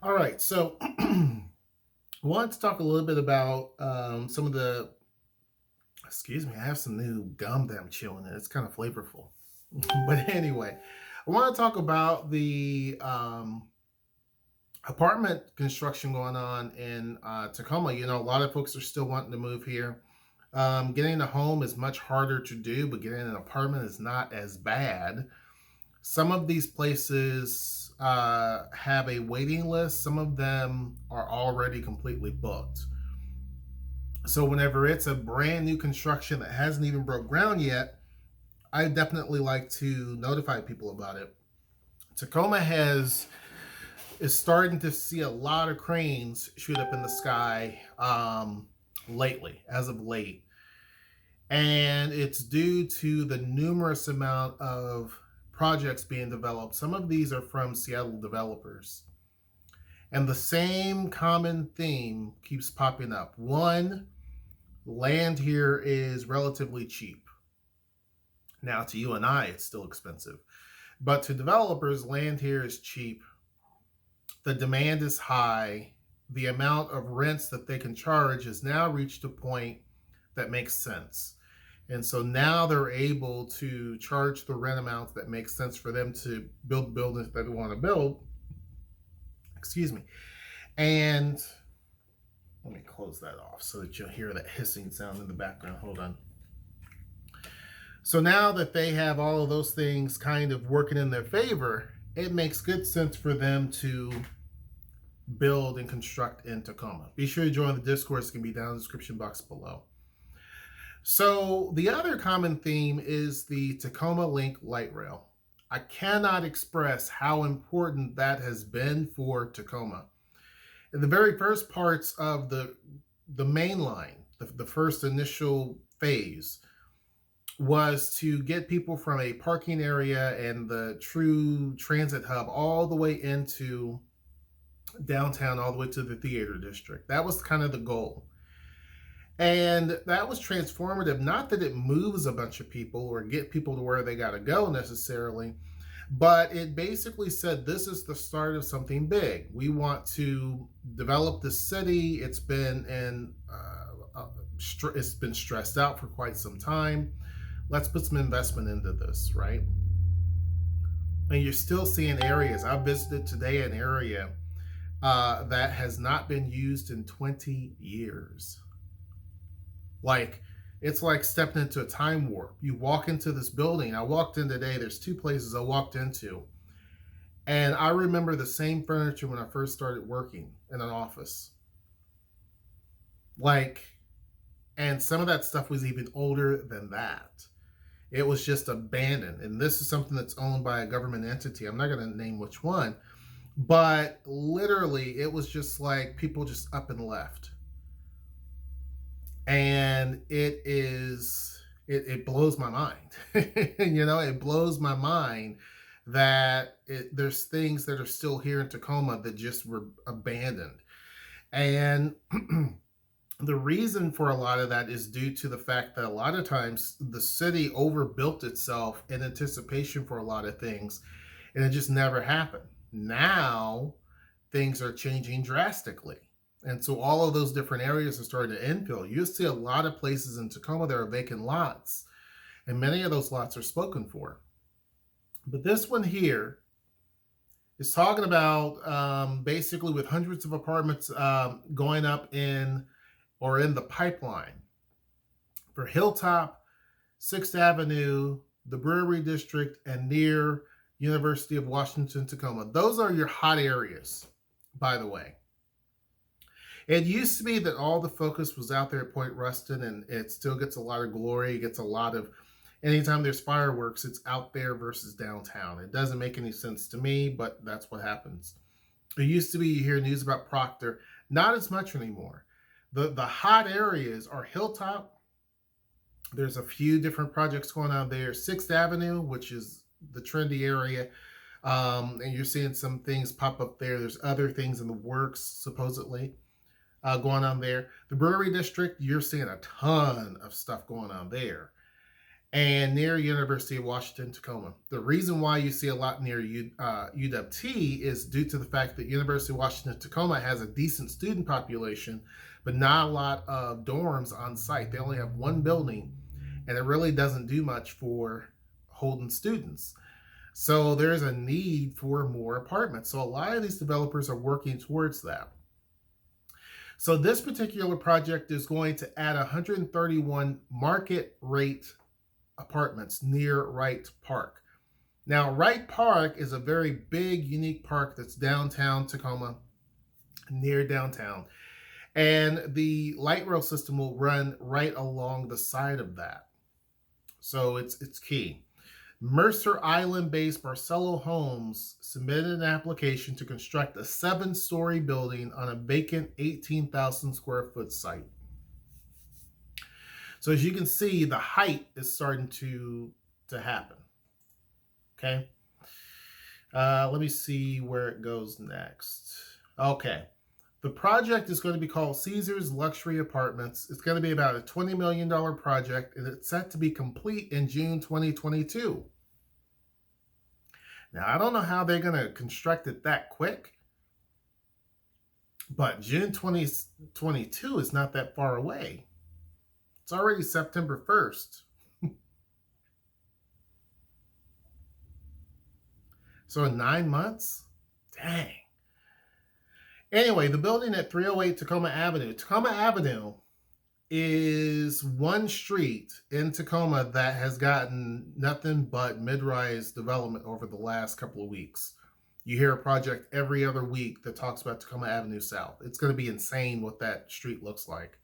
All right, so I wanted to talk a little bit about some of the. Excuse me, I have some new gum that I'm chewing, and it's kind of flavorful. But anyway, I want to talk about the apartment construction going on in Tacoma. You know, a lot of folks are still wanting to move here. Getting a home is much harder to do, but getting an apartment is not as bad. Some of these places have a waiting list. Some of them are already completely booked. So whenever it's a brand new construction that hasn't even broke ground yet, I definitely like to notify people about it. Tacoma has is starting to see a lot of cranes shoot up in the sky lately, as of late, and it's due to the numerous amount of projects being developed. Some of these are from Seattle developers. And the same common theme keeps popping up. One, land here is relatively cheap. Now, to you and I, it's still expensive. But to developers, land here is cheap. The demand is high. The amount of rents that they can charge has now reached a point that makes sense. And so now they're able to charge the rent amounts that make sense for them to build buildings that they want to build. Excuse me. And let me close that off so that you'll hear that hissing sound in the background. Hold on. So now that they have all of those things kind of working in their favor, it makes good sense for them to build and construct in Tacoma. Be sure to join the Discord. It's going to be down in the description box below. So the other common theme is the Tacoma Link light rail. I cannot express how important that has been for Tacoma. In the very first parts of the main line, the first initial phase, was to get people from a parking area and the true transit hub all the way into downtown, all the way to the theater district. That was kind of the goal. And that was transformative. Not that it moves a bunch of people or get people to where they got to go necessarily, but it basically said this is the start of something big. We want to develop the city. It's been stressed out for quite some time. Let's put some investment into this, right? And you're still seeing areas. I visited today an area that has not been used in 20 years. Like, it's like stepping into a time warp. You walk into this building. I walked in today. There's two places I walked into. And I remember the same furniture when I first started working in an office. Like, and some of that stuff was even older than that. It was just abandoned. And this is something that's owned by a government entity. I'm not going to name which one. But literally, it was just like people just up and left. And it blows my mind. It blows my mind that there's things that are still here in Tacoma that just were abandoned. And the reason for a lot of that is due to the fact that a lot of times the city overbuilt itself in anticipation for a lot of things, and it just never happened. Now things are changing drastically. And so all of those different areas are starting to infill. You see a lot of places in Tacoma there are vacant lots, and many of those lots are spoken for. But this one here is talking about basically with hundreds of apartments going up in the pipeline for Hilltop, 6th Avenue, the Brewery District, and near University of Washington, Tacoma. Those are your hot areas, by the way. It used to be that all the focus was out there at Point Ruston, and it still gets a lot of glory. It gets a lot of, anytime there's fireworks, it's out there versus downtown. It doesn't make any sense to me, but that's what happens. It used to be you hear news about Proctor, not as much anymore. The hot areas are Hilltop. There's a few different projects going on there. 6th Avenue, which is the trendy area, and you're seeing some things pop up there. There's other things in the works, supposedly, going on there. The Brewery District, you're seeing a ton of stuff going on there. and near University of Washington, Tacoma. The reason why you see a lot near UW-T is due to the fact that University of Washington, Tacoma has a decent student population, but not a lot of dorms on site. They only have one building, and it really doesn't do much for holding students. So there's a need for more apartments. So a lot of these developers are working towards that. So this particular project is going to add 131 market rate apartments near Wright Park. Now, Wright Park is a very big, unique park that's downtown Tacoma, near downtown. And the light rail system will run right along the side of that. So it's key. Mercer Island-based Marcelo Homes submitted an application to construct a 7-story building on a vacant 18,000 square foot site. So as you can see, the height is starting to happen. Okay. Let me see where it goes next. Okay. The project is going to be called Caesars Luxury Apartments. It's going to be about a $20 million project, and it's set to be complete in June 2022. Now, I don't know how they're going to construct it that quick, but June 2022 is not that far away. It's already September 1st. So in 9 months? Dang. Anyway, the building at 308 Tacoma Avenue. Tacoma Avenue is one street in Tacoma that has gotten nothing but mid-rise development over the last couple of weeks. You hear a project every other week that talks about Tacoma Avenue South. It's going to be insane what that street looks like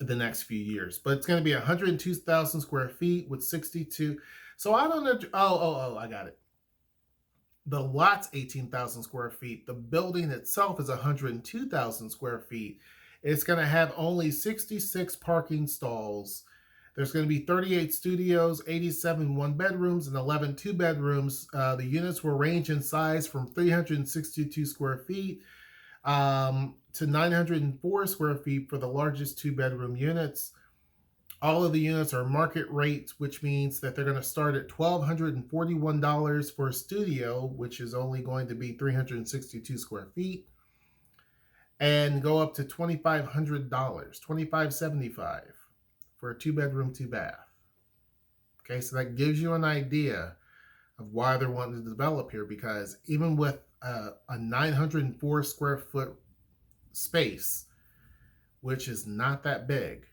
the next few years. But it's going to be 102,000 square feet with 62. So I don't know. Oh, I got it. The lot's 18,000 square feet. The building itself is 102,000 square feet. It's going to have only 66 parking stalls. There's going to be 38 studios, 87 one-bedrooms, and 11 two-bedrooms. The units will range in size from 362 square feet to 904 square feet for the largest two-bedroom units. All of the units are market rate, which means that they're going to start at $1,241 for a studio, which is only going to be 362 square feet, and go up to $2,500, $2,575 for a two-bedroom, two-bath. Okay, so that gives you an idea of why they're wanting to develop here, because even with a 904 square foot space, which is not that big.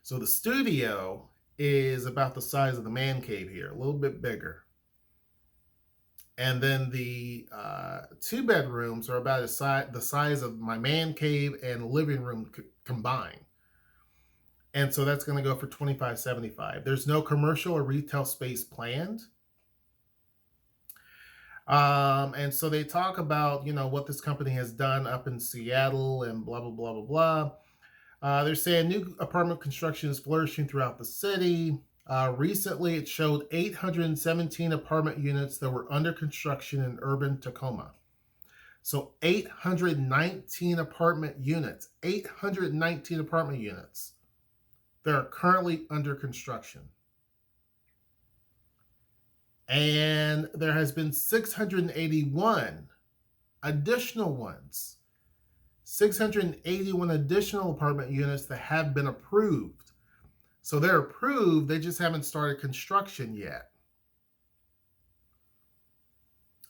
So the studio is about the size of the man cave here, a little bit bigger. And then the two bedrooms are about the size of my man cave and living room combined. And so that's going to go for $2,575. There's no commercial or retail space planned. And so they talk about, what this company has done up in Seattle and blah, blah, blah, blah, blah. They're saying new apartment construction is flourishing throughout the city. Recently, it showed 817 apartment units that were under construction in urban Tacoma. So 819 apartment units that are currently under construction. And there has been 681 additional ones. 681 additional apartment units that have been approved. So they're approved, they just haven't started construction yet.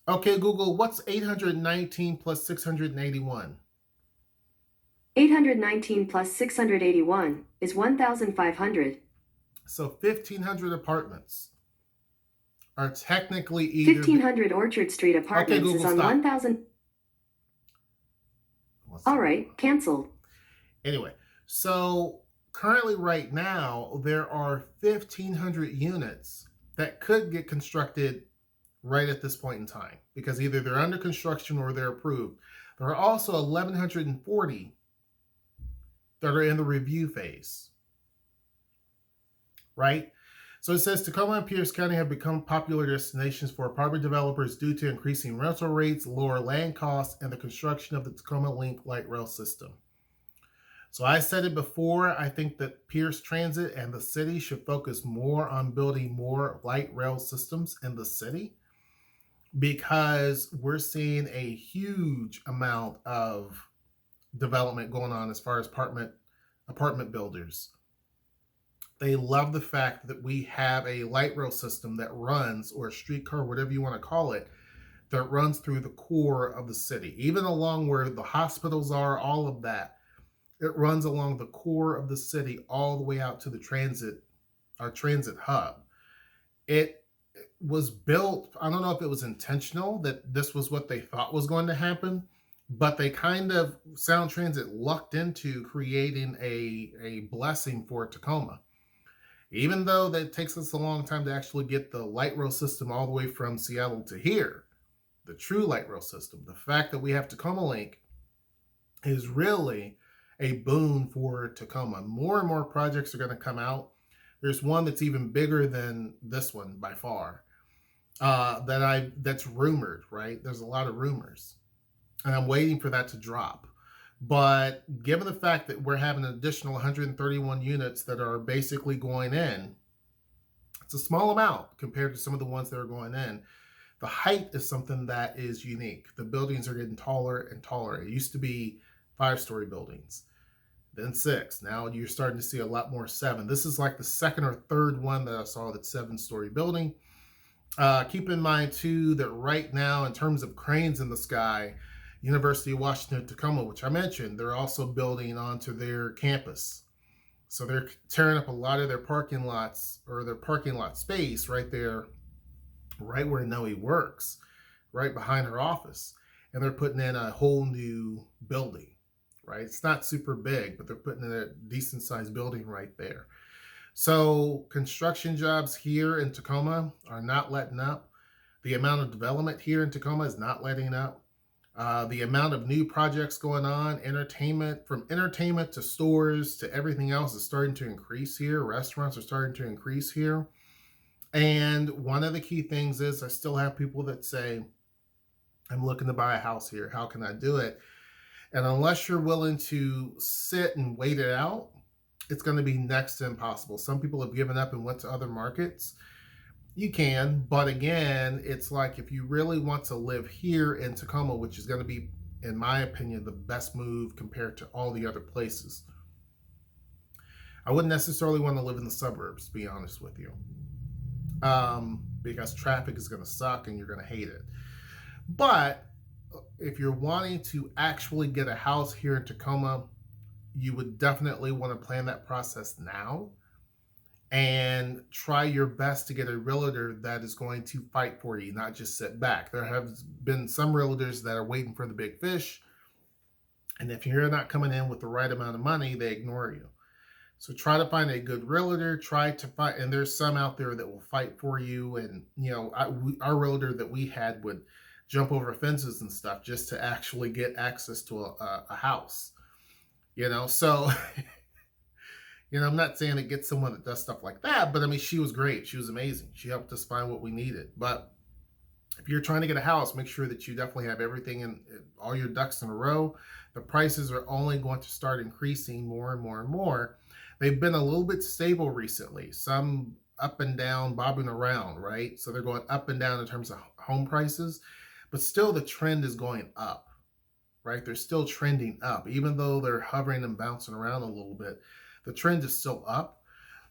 Okay, Google, what's 819 plus 681? 819 plus 681 is 1,500. So 1,500 apartments are technically either... 1,500 Orchard Street Apartments Google, is on stop. 1,000... All right, canceled. Anyway, so currently right now, there are 1,500 units that could get constructed right at this point in time, because either they're under construction or they're approved. There are also 1,140 that are in the review phase, right? So it says Tacoma and Pierce County have become popular destinations for apartment developers due to increasing rental rates, lower land costs, and the construction of the Tacoma Link light rail system. So I said it before, I think that Pierce Transit and the city should focus more on building more light rail systems in the city because we're seeing a huge amount of development going on as far as apartment builders. They love the fact that we have a light rail system that runs, or a streetcar, whatever you want to call it, that runs through the core of the city, even along where the hospitals are, all of that. It runs along the core of the city all the way out to the our transit hub. It was built, I don't know if it was intentional that this was what they thought was going to happen, but they kind of, Sound Transit lucked into creating a blessing for Tacoma. Even though that takes us a long time to actually get the light rail system all the way from Seattle to here, the true light rail system, the fact that we have Tacoma Link is really a boon for Tacoma. More and more projects are going to come out. There's one that's even bigger than this one by far. That's rumored, right? There's a lot of rumors, and I'm waiting for that to drop. But given the fact that we're having an additional 131 units that are basically going in, it's a small amount compared to some of the ones that are going in. The height is something that is unique. The buildings are getting taller and taller. It used to be 5-story buildings, then 6. Now you're starting to see a lot more 7. This is like the second or third one that I saw that's 7-story building. Keep in mind too that right now, in terms of cranes in the sky, University of Washington Tacoma, which I mentioned, they're also building onto their campus. So they're tearing up a lot of their parking lots, or their parking lot space right there, right where Noe works, right behind her office. And they're putting in a whole new building, right? It's not super big, but they're putting in a decent sized building right there. So construction jobs here in Tacoma are not letting up. The amount of development here in Tacoma is not letting up. The amount of new projects going on, from entertainment to stores to everything else, is starting to increase here. Restaurants are starting to increase here. And one of the key things is, I still have people that say, I'm looking to buy a house here. How can I do it? And unless you're willing to sit and wait it out, it's going to be next to impossible. Some people have given up and went to other markets. You can, but again, it's like, if you really want to live here in Tacoma, which is going to be, in my opinion, the best move compared to all the other places, I wouldn't necessarily want to live in the suburbs, to be honest with you, because traffic is going to suck and you're going to hate it. But if you're wanting to actually get a house here in Tacoma, you would definitely want to plan that process now and try your best to get a realtor that is going to fight for you, not just sit back. There have been some realtors that are waiting for the big fish, and if you're not coming in with the right amount of money, they ignore you. So try to find a good realtor. Try to find, and there's some out there that will fight for you. And our realtor that we had would jump over fences and stuff just to actually get access to a house. So I'm not saying to get someone that does stuff like that, but I mean, she was great. She was amazing. She helped us find what we needed. But if you're trying to get a house, make sure that you definitely have everything in, all your ducks in a row. The prices are only going to start increasing more and more and more. They've been a little bit stable recently, some up and down, bobbing around, right? So they're going up and down in terms of home prices, but still the trend is going up, right? They're still trending up, even though they're hovering and bouncing around a little bit. The trend is still up.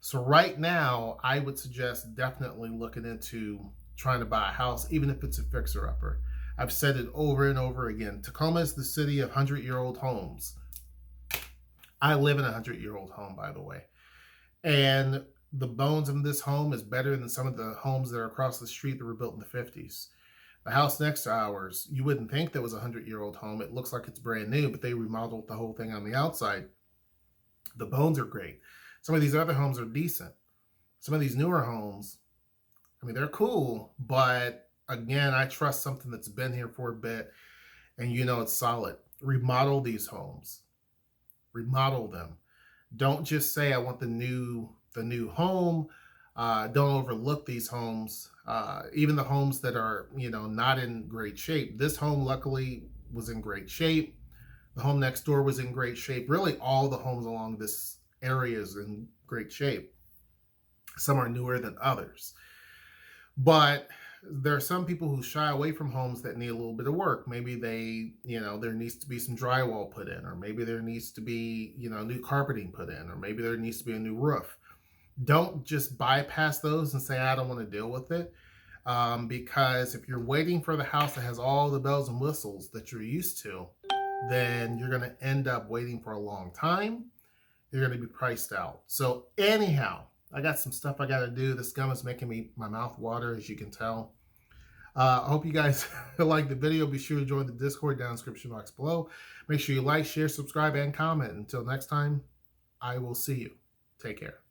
So right now, I would suggest definitely looking into trying to buy a house, even if it's a fixer-upper. I've said it over and over again. Tacoma is the city of 100-year-old homes. I live in a 100-year-old home, by the way. And the bones of this home is better than some of the homes that are across the street that were built in the 50s. The house next to ours, you wouldn't think that was a 100-year-old home. It looks like it's brand new, but they remodeled the whole thing on the outside. The bones are great. Some of these other homes are decent. Some of these newer homes, I mean, they're cool, but again, I trust something that's been here for a bit and it's solid. Remodel these homes. Remodel them. Don't just say, I want the new home. Don't overlook these homes. Even the homes that are, not in great shape. This home luckily was in great shape. The home next door was in great shape. Really, all the homes along this area is in great shape. Some are newer than others. But there are some people who shy away from homes that need a little bit of work. Maybe there needs to be some drywall put in, or maybe there needs to be, new carpeting put in, or maybe there needs to be a new roof. Don't just bypass those and say, I don't want to deal with it. Because if you're waiting for the house that has all the bells and whistles that you're used to, then you're going to end up waiting for a long time. You're going to be priced out. So anyhow, I got some stuff I got to do. This gum is making my mouth water, as you can tell. I hope you guys like the video. Be sure to join the Discord down in the description box below. Make sure you like, share, subscribe, and comment. Until next time, I will see you. Take care.